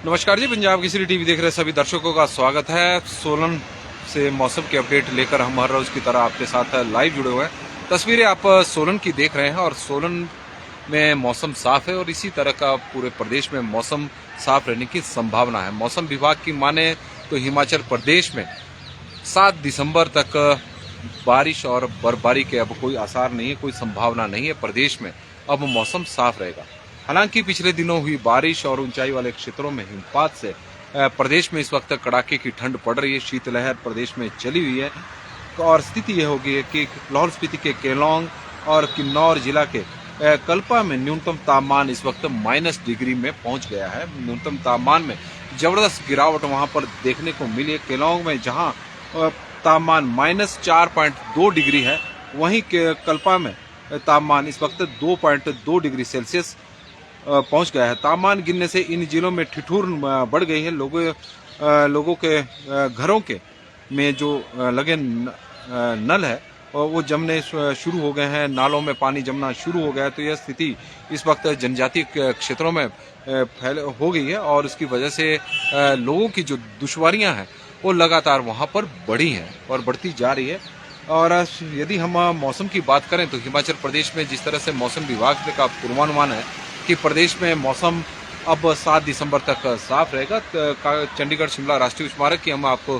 नमस्कार जी, पंजाब केसरी टीवी देख रहे सभी दर्शकों का स्वागत है। सोलन से मौसम की अपडेट लेकर हम हर रोज की तरह आपके साथ लाइव जुड़े हुए हैं। तस्वीरें आप सोलन की देख रहे हैं और सोलन में मौसम साफ है और इसी तरह का पूरे प्रदेश में मौसम साफ रहने की संभावना है। मौसम विभाग की माने तो हिमाचल प्रदेश में 7 दिसंबर तक बारिश और बर्फबारी के अब कोई आसार नहीं है, कोई संभावना नहीं है। प्रदेश में अब मौसम साफ रहेगा। हालांकि पिछले दिनों हुई बारिश और ऊंचाई वाले क्षेत्रों में हिमपात से प्रदेश में इस वक्त कड़ाके की ठंड पड़ रही है। शीतलहर प्रदेश में चली हुई है और स्थिति यह होगी है कि लाहौल स्पीति के केलोंग और किन्नौर जिला के कल्पा में न्यूनतम तापमान इस वक्त -डिग्री में पहुंच गया है। न्यूनतम तापमान में जबरदस्त गिरावट वहां पर देखने को मिली है। केलोंग में जहां तापमान -4.2 डिग्री है, वहीं कल्पा में तापमान इस वक्त 2.2 डिग्री सेल्सियस पहुंच गया है। तापमान गिरने से इन जिलों में ठिठुर बढ़ गई है। लोगों के घरों के में जो लगे नल है वो जमने शुरू हो गए हैं, नालों में पानी जमना शुरू हो गया है। तो यह स्थिति इस वक्त जनजातीय क्षेत्रों में फैल हो गई है और इसकी वजह से लोगों की जो दुश्वारियां हैं वो लगातार वहां पर बढ़ी हैं और बढ़ती जा रही है। और यदि हम मौसम की बात करें तो हिमाचल प्रदेश में जिस तरह से मौसम विभाग का पूर्वानुमान है कि प्रदेश में मौसम अब 7 दिसंबर तक साफ रहेगा। चंडीगढ़ शिमला राष्ट्रीय स्मारक की हम आपको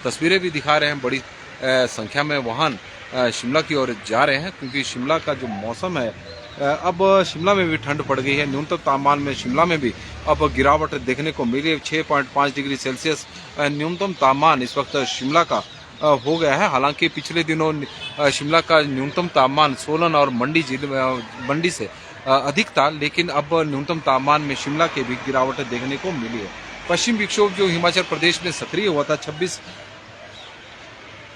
तस्वीरें भी दिखा रहे हैं। बड़ी संख्या में वाहन शिमला की ओर जा रहे हैं क्योंकि शिमला का जो मौसम है, अब शिमला में भी ठंड पड़ गई है। न्यूनतम तापमान में शिमला में भी अब गिरावट देखने को मिली है। 6.5 डिग्री सेल्सियस न्यूनतम तापमान इस वक्त शिमला का हो गया है। हालांकि पिछले दिनों शिमला का न्यूनतम तापमान सोलन और मंडी से अधिक था, लेकिन अब न्यूनतम तापमान में शिमला के भी गिरावट देखने को मिली है। पश्चिम विक्षोभ जो हिमाचल प्रदेश में सक्रिय हुआ था 26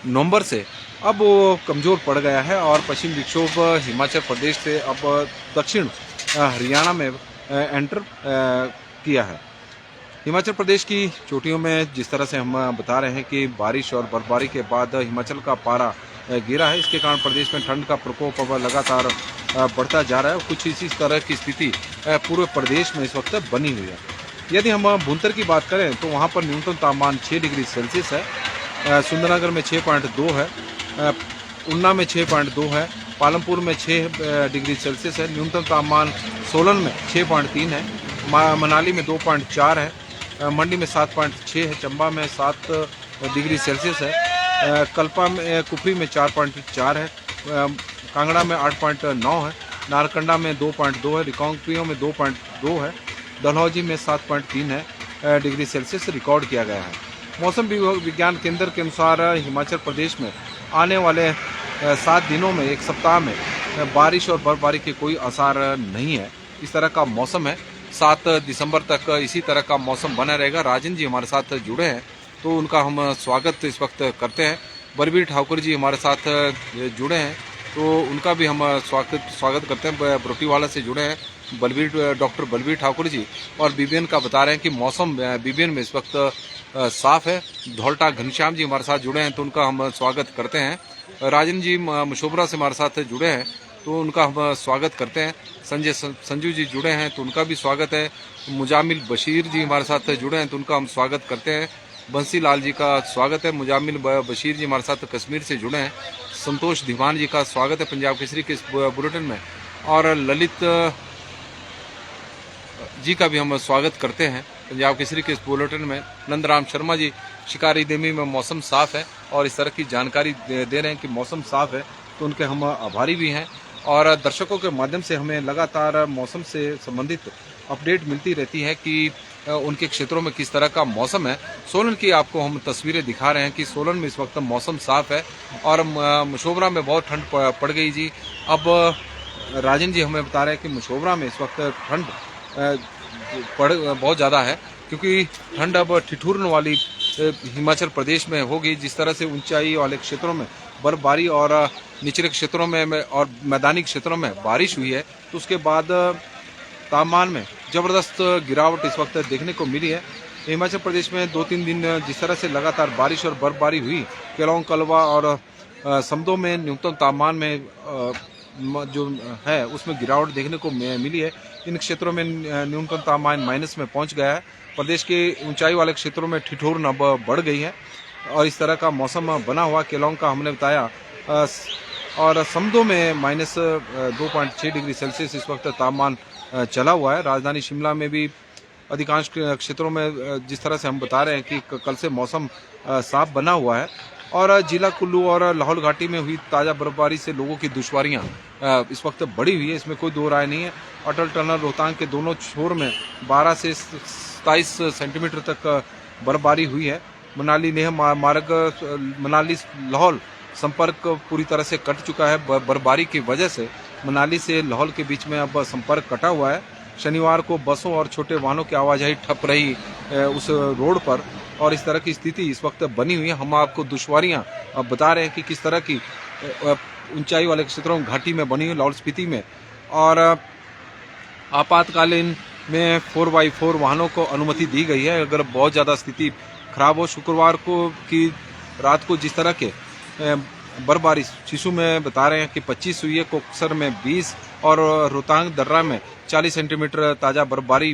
नवंबर से, अब वो कमजोर पड़ गया है और पश्चिम विक्षोभ हिमाचल प्रदेश से अब दक्षिण हरियाणा में एंटर किया है। हिमाचल प्रदेश की चोटियों में जिस तरह से हम बता रहे हैं कि बारिश और बर्फबारी के बाद हिमाचल का पारा गिरा है, इसके कारण प्रदेश में ठंड का प्रकोप अब लगातार बढ़ता जा रहा है। कुछ इसी तरह की स्थिति पूरे प्रदेश में इस वक्त बनी हुई है। यदि हम भुंतर की बात करें तो वहां पर न्यूनतम तापमान 6 डिग्री सेल्सियस है। सुंदरनगर में 6.2 है, ऊना में 6.2 है, पालमपुर में 6 डिग्री सेल्सियस है। न्यूनतम तापमान सोलन में 6.3 है, मनाली में 2.4 है, मंडी में 7.6 है, चंबा में 7 डिग्री सेल्सियस है, कल्पा में कुफरी में 4.4 है, कांगड़ा में 8.9 है, नारकंडा में 2.2 है, रिकांगपिओ में 2.2 है, डलहौजी में 7.3 है डिग्री सेल्सियस रिकॉर्ड किया गया है। मौसम विज्ञान केंद्र के अनुसार हिमाचल प्रदेश में आने वाले 7 दिनों में, एक सप्ताह में बारिश और बर्फबारी के कोई आसार नहीं है। इस तरह का मौसम है। 7 दिसंबर तक इसी तरह का मौसम बना रहेगा। राजन जी हमारे साथ जुड़े हैं तो उनका हम स्वागत इस वक्त करते हैं। बलबीर ठाकुर जी हमारे साथ जुड़े हैं तो उनका भी हम स्वागत करते हैं। बरोटीवाला से जुड़े हैं डॉक्टर बलबीर ठाकुर जी और बीबीएन का बता रहे हैं कि मौसम बीबीएन में इस वक्त साफ है। धौलटा घनश्याम जी हमारे साथ जुड़े हैं तो उनका हम स्वागत करते हैं। राजन जी मशोबरा से हमारे साथ जुड़े हैं तो उनका हम स्वागत करते हैं। संजू जी जुड़े हैं तो उनका भी स्वागत है। मुजामिल बशीर जी हमारे साथ जुड़े हैं तो उनका हम स्वागत करते हैं। बंसी लाल जी का स्वागत है। मुजामिल बशीर जी हमारे साथ कश्मीर से जुड़े हैं। संतोष दीवान जी का स्वागत है पंजाब केसरी के इस बुलेटिन में और ललित जी का भी हम स्वागत करते हैं पंजाब केसरी के इस बुलेटिन में। नंदराम शर्मा जी शिकारी देमी में मौसम साफ है और इस तरह की जानकारी दे रहे हैं कि मौसम साफ है, तो उनके हम आभारी भी हैं। और दर्शकों के माध्यम से हमें लगातार मौसम से संबंधित अपडेट मिलती रहती है कि उनके क्षेत्रों में किस तरह का मौसम है। सोलन की आपको हम तस्वीरें दिखा रहे हैं कि सोलन में इस वक्त मौसम साफ है और मशोबरा में बहुत ठंड पड़ गई जी। अब राजन जी हमें बता रहे हैं कि मशोबरा में इस वक्त ठंड बहुत ज़्यादा है क्योंकि ठंड अब ठिठुरन वाली हिमाचल प्रदेश में होगी। जिस तरह से ऊंचाई वाले क्षेत्रों में बर्फबारी और निचले क्षेत्रों में और मैदानी क्षेत्रों में बारिश हुई है, तो उसके बाद तापमान में जबरदस्त गिरावट इस वक्त देखने को मिली है। हिमाचल प्रदेश में 2-3 दिन जिस तरह से लगातार बारिश और बर्फबारी हुई, केलोंग, कलवा और समदो में न्यूनतम तापमान में जो है उसमें गिरावट देखने को मिली है। इन क्षेत्रों में न्यूनतम तापमान माइनस में पहुंच गया है। प्रदेश के ऊंचाई वाले क्षेत्रों में ठिठुरन अब बढ़ गई है और इस तरह का मौसम बना हुआ। केलोंग का हमने बताया और समदो में -2.6 डिग्री सेल्सियस इस वक्त तापमान चला हुआ है। राजधानी शिमला में भी अधिकांश क्षेत्रों में जिस तरह से हम बता रहे हैं कि कल से मौसम साफ बना हुआ है और जिला कुल्लू और लाहौल घाटी में हुई ताज़ा बर्फबारी से लोगों की दुश्वारियां इस वक्त बढ़ी हुई है, इसमें कोई दो राय नहीं है। अटल टनल रोहतांग के दोनों छोर में 12 से 27 सेंटीमीटर तक बर्फबारी हुई है। मनाली लेह मार्ग मनाली लाहौल संपर्क पूरी तरह से कट चुका है। बर्फबारी की वजह से मनाली से लाहौल के बीच में अब संपर्क कटा हुआ है। शनिवार को बसों और छोटे वाहनों की आवाजाही ठप रही उस रोड पर और इस तरह की स्थिति इस वक्त बनी हुई है। हम आपको दुश्वारियां अब बता रहे हैं कि किस तरह की ऊंचाई वाले क्षेत्रों घाटी में बनी हुई लाहौल स्पीति में। और आपातकालीन में 4x4 वाहनों को अनुमति दी गई है अगर बहुत ज़्यादा स्थिति खराब हो। शुक्रवार को की रात को जिस तरह के बर्फबारी शिशु में बता रहे हैं कि 25 हुई है, कोकसर में 20 और रोहतांग दर्रा में 40 सेंटीमीटर ताज़ा बर्फबारी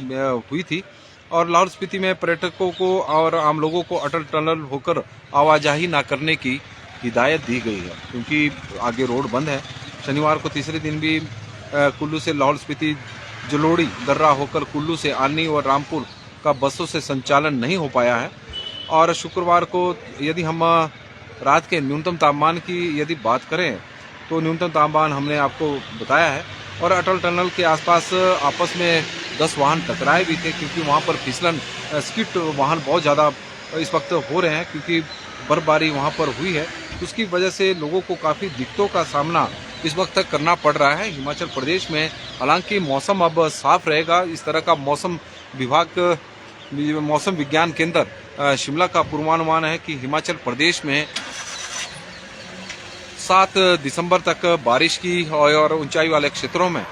हुई थी। और लाहौल स्पीति में पर्यटकों को और आम लोगों को अटल टनल होकर आवाजाही न करने की हिदायत दी गई है क्योंकि आगे रोड बंद है। शनिवार को तीसरे दिन भी कुल्लू से लाहौल स्पीति जलोड़ी दर्रा होकर कुल्लू से आनी और रामपुर का बसों से संचालन नहीं हो पाया है। और शुक्रवार को यदि हम रात के न्यूनतम तापमान की यदि बात करें तो न्यूनतम तापमान हमने आपको बताया है। और अटल टनल के आसपास आपस में 10 वाहन टकराए भी थे क्योंकि वहां पर फिसलन स्किट वाहन बहुत ज़्यादा इस वक्त हो रहे हैं क्योंकि बर्फबारी वहां पर हुई है। उसकी वजह से लोगों को काफ़ी दिक्कतों का सामना इस वक्त तक करना पड़ रहा है। हिमाचल प्रदेश में हालांकि मौसम अब साफ रहेगा। इस तरह का मौसम विभाग मौसम विज्ञान केंद्र शिमला का पूर्वानुमान है कि हिमाचल प्रदेश में 7 दिसंबर तक बारिश की और ऊंचाई वाले क्षेत्रों में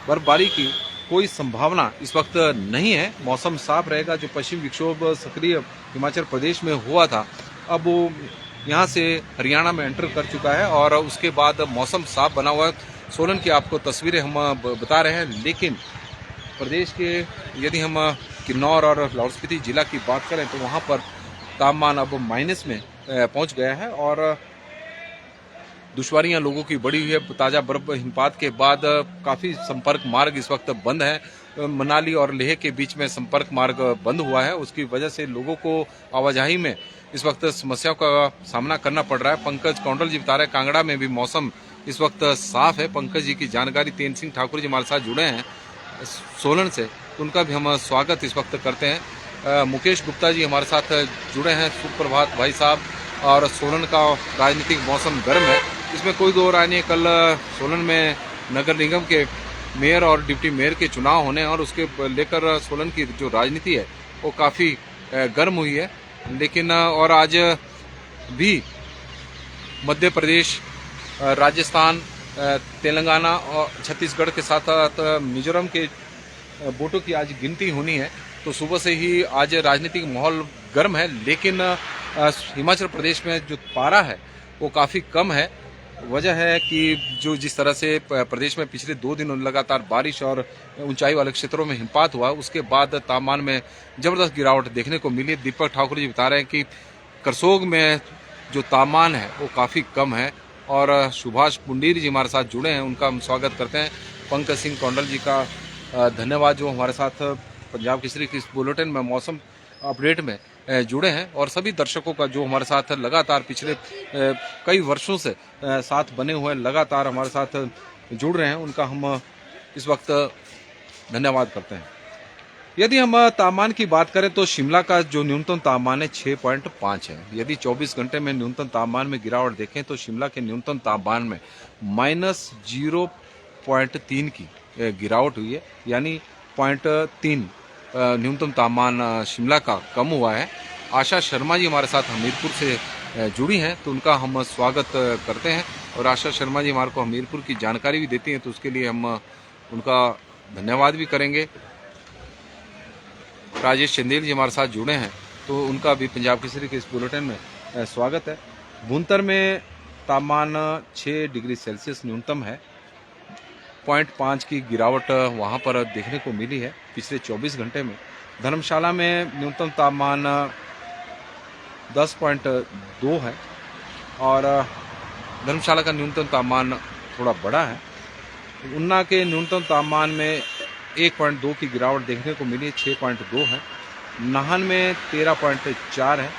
बर्फबारी की कोई संभावना इस वक्त नहीं है। मौसम साफ रहेगा। जो पश्चिम विक्षोभ सक्रिय हिमाचल प्रदेश में हुआ था अब वो यहाँ से हरियाणा में एंटर कर चुका है और उसके बाद मौसम साफ बना हुआ है। सोलन की आपको तस्वीरें हम बता रहे हैं, लेकिन प्रदेश के यदि हम किन्नौर और लाहौल स्पीति जिला की बात करें तो वहाँ पर तापमान अब माइनस में पहुँच गया है और दुश्वारियां लोगों की बढ़ी हुई है। ताज़ा बर्फ हिमपात के बाद काफ़ी संपर्क मार्ग इस वक्त बंद है। मनाली और लेह के बीच में संपर्क मार्ग बंद हुआ है, उसकी वजह से लोगों को आवाजाही में इस वक्त समस्याओं का सामना करना पड़ रहा है। पंकज कौंडल जी बता रहे हैं कांगड़ा में भी मौसम इस वक्त साफ है। पंकज जी की जानकारी तेन सिंह ठाकुर जी हमारे साथ जुड़े हैं सोलन से, उनका भी हम स्वागत इस वक्त करते हैं। मुकेश गुप्ता जी हमारे साथ जुड़े हैं। सुप्रभात भाई साहब। और सोलन का राजनीतिक मौसम गर्म है, इसमें कोई दो राय नहीं। कल सोलन में नगर निगम के मेयर और डिप्टी मेयर के चुनाव होने और उसके लेकर सोलन की जो राजनीति है वो काफ़ी गर्म हुई है। लेकिन और आज भी मध्य प्रदेश, राजस्थान, तेलंगाना और छत्तीसगढ़ के साथ साथ मिजोरम के वोटों की आज गिनती होनी है। तो सुबह से ही आज राजनीतिक माहौल गर्म है, लेकिन हिमाचल प्रदेश में जो पारा है वो काफ़ी कम है। वजह है कि जो जिस तरह से प्रदेश में पिछले 2 दिन लगातार बारिश और ऊंचाई वाले क्षेत्रों में हिमपात हुआ, उसके बाद तापमान में ज़बरदस्त गिरावट देखने को मिली। दीपक ठाकुर जी बता रहे हैं कि करसोग में जो तापमान है वो काफ़ी कम है। और सुभाष पुंडीर जी हमारे साथ जुड़े हैं, उनका हम स्वागत करते हैं। पंकज सिंह कौंडल जी का धन्यवाद जो हमारे साथ पंजाब केसरी की इस बुलेटिन में मौसम अपडेट में जुड़े हैं। और सभी दर्शकों का जो हमारे साथ लगातार पिछले कई वर्षों से साथ बने हुए लगातार हमारे साथ जुड़ रहे हैं, उनका हम इस वक्त धन्यवाद करते हैं। यदि हम तापमान की बात करें तो शिमला का जो न्यूनतम तापमान है 6.5 है। यदि 24 घंटे में न्यूनतम तापमान में गिरावट देखें तो शिमला के न्यूनतम तापमान में -0.3 की गिरावट हुई है, यानी 0.3 न्यूनतम तापमान शिमला का कम हुआ है। आशा शर्मा जी हमारे साथ हमीरपुर से जुड़ी हैं, तो उनका हम स्वागत करते हैं। और आशा शर्मा जी हमारे को हमीरपुर की जानकारी भी देती हैं, तो उसके लिए हम उनका धन्यवाद भी करेंगे। राजेश चंदेल जी हमारे साथ जुड़े हैं, तो उनका भी पंजाब केसरी के इस बुलेटिन में स्वागत है। भुंतर में तापमान 6 डिग्री सेल्सियस न्यूनतम है 0.5 की गिरावट वहाँ पर देखने को मिली है पिछले 24 घंटे में। धर्मशाला में न्यूनतम तापमान 10.2 है और धर्मशाला का न्यूनतम तापमान थोड़ा बड़ा है। उन्ना के न्यूनतम तापमान में 1.2 की गिरावट देखने को मिली, 6.2 है। नाहन में 13.4 है।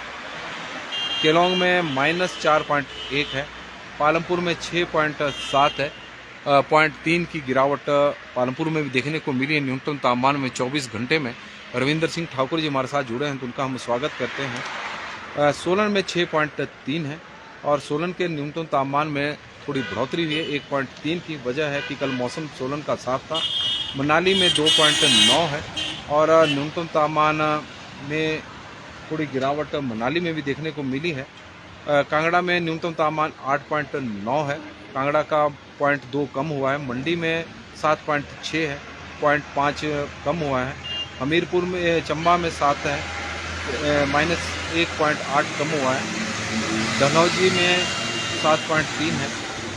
केलोंग में -4.1 है। पालमपुर में 6.7 है। 0.3 की गिरावट पालमपुर में भी देखने को मिली है न्यूनतम तापमान में 24 घंटे में। रविंदर सिंह ठाकुर जी हमारे साथ जुड़े हैं तो उनका हम स्वागत करते हैं। सोलन में 6.3 है और सोलन के न्यूनतम तापमान में थोड़ी बढ़ोतरी हुई है 1.3 की। वजह है कि कल मौसम सोलन का साफ था। मनाली में 2.9 है और न्यूनतम तापमान में थोड़ी गिरावट मनाली में भी देखने को मिली है। कांगड़ा में न्यूनतम तापमान 8.9 है, कांगड़ा का 0.2 कम हुआ है। मंडी में 7.6 है, 0.5 कम हुआ है। हमीरपुर में चंबा में 7 है, -1.8 कम हुआ है। डलहौजी में 7.3 है।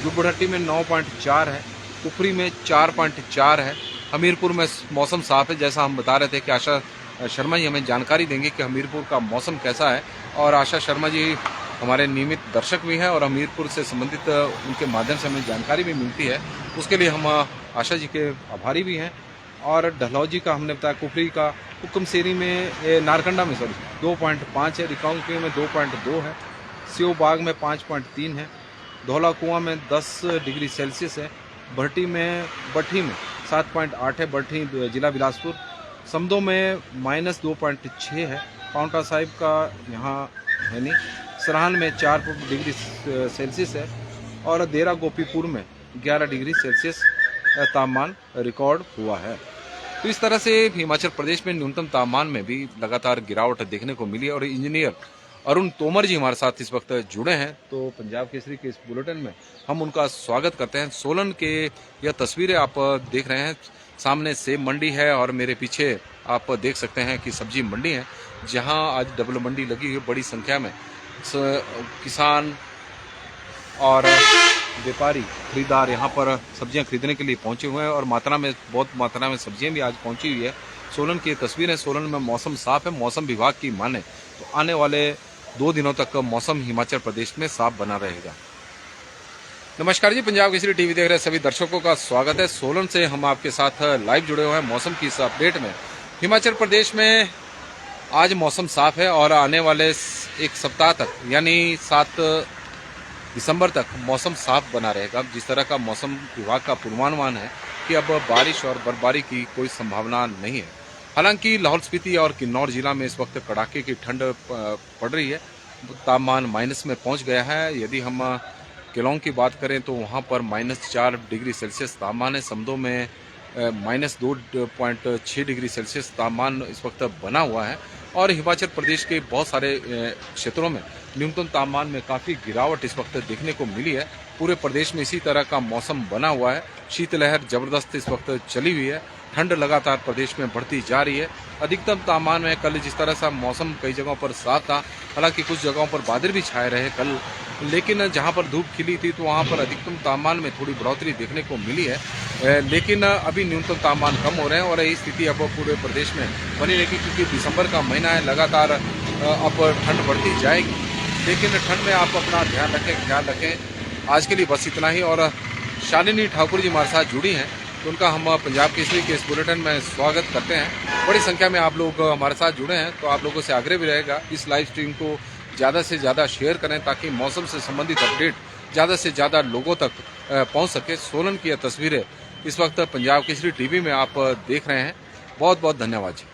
जुब्बड़हट्टी में 9.4 है। कुफरी में 4.4 है। हमीरपुर में मौसम साफ है, जैसा हम बता रहे थे कि आशा शर्मा जी हमें जानकारी देंगे कि हमीरपुर का मौसम कैसा है। और आशा शर्मा जी हमारे नियमित दर्शक भी हैं और हमीरपुर से संबंधित उनके माध्यम से हमें जानकारी भी मिलती है, उसके लिए हम आशा जी के आभारी भी हैं। और डलहौजी का हमने बताया, कुफरी का, हुक्मसेरी में नारकंडा में 2.5 है, रिकांगपिओ में 2.2 है, सियोबाग में 5.3 है, धौला कुआं में 10 डिग्री सेल्सियस है, बट्टी में 7.8 है, बट्टी जिला बिलासपुर। समदो में -2.6 है, पाउंटा साहिब का यहाँ है नहीं। सराहन में 4 डिग्री सेल्सियस है और देरा गोपीपुर में 11 डिग्री सेल्सियस तापमान रिकॉर्ड हुआ है। तो इस तरह से हिमाचल प्रदेश में न्यूनतम तापमान में भी लगातार गिरावट देखने को मिली है। और इंजीनियर अरुण तोमर जी हमारे साथ इस वक्त जुड़े हैं, तो पंजाब केसरी के इस बुलेटिन में हम उनका स्वागत करते हैं। सोलन के यह तस्वीरें आप देख रहे हैं, सामने सेब मंडी है और मेरे पीछे आप देख सकते हैं कि सब्जी मंडी है, जहां आज डबल मंडी लगी हुई बड़ी संख्या में किसान और व्यापारी खरीदार यहाँ पर सब्जियां खरीदने के लिए पहुंचे हुए हैं और बहुत मात्रा में सब्जियां भी आज पहुंची हुई है। सोलन की तस्वीर है। सोलन में मौसम साफ है। मौसम विभाग की माने तो आने वाले 2 दिनों तक मौसम हिमाचल प्रदेश में साफ बना रहेगा। नमस्कार जी, पंजाब केसरी टीवी देख रहे सभी दर्शकों का स्वागत है। सोलन से हम आपके साथ लाइव जुड़े हुए हैं मौसम की इस अपडेट में। हिमाचल प्रदेश में आज मौसम साफ है और आने वाले एक सप्ताह तक यानी 7 दिसंबर तक मौसम साफ बना रहेगा। जिस तरह का मौसम विभाग का पूर्वानुमान है कि अब बारिश और बर्फबारी की कोई संभावना नहीं है। हालांकि लाहौल स्पीति और किन्नौर जिला में इस वक्त कड़ाके की ठंड पड़ रही है, तापमान माइनस में पहुंच गया है। यदि हम केलोंग की बात करें तो वहां पर -4 डिग्री सेल्सियस तापमान है। समदो में -2.6 डिग्री सेल्सियस तापमान इस वक्त बना हुआ है। और हिमाचल प्रदेश के बहुत सारे क्षेत्रों में न्यूनतम तापमान में काफ़ी गिरावट इस वक्त देखने को मिली है। पूरे प्रदेश में इसी तरह का मौसम बना हुआ है। शीतलहर जबरदस्त इस वक्त चली हुई है। ठंड लगातार प्रदेश में बढ़ती जा रही है। अधिकतम तापमान में कल जिस तरह से मौसम कई जगहों पर साफ था, हालांकि कुछ जगहों पर बादल भी छाए रहे कल, लेकिन जहां पर धूप खिली थी तो वहां पर अधिकतम तापमान में थोड़ी बढ़ोतरी देखने को मिली है। लेकिन अभी न्यूनतम तापमान कम हो रहे हैं और यही स्थिति अब पूरे प्रदेश में बनी रहेगी, क्योंकि दिसंबर का महीना है। लगातार अब ठंड बढ़ती जाएगी, लेकिन ठंड में आप अपना ध्यान रखें, ख्याल रखें। आज के लिए बस इतना ही। और शालिनी ठाकुर जी हमारे साथ जुड़ी हैं, तो उनका हम पंजाब केसरी के इस बुलेटिन में स्वागत करते हैं। बड़ी संख्या में आप लोग हमारे साथ जुड़े हैं, तो आप लोगों से आग्रह भी रहेगा इस लाइव स्ट्रीम को ज़्यादा से ज़्यादा शेयर करें, ताकि मौसम से संबंधित अपडेट ज़्यादा से ज़्यादा लोगों तक पहुंच सके। सोलन की यह तस्वीरें इस वक्त पंजाब केसरी टीवी में आप देख रहे हैं। बहुत बहुत धन्यवाद जी।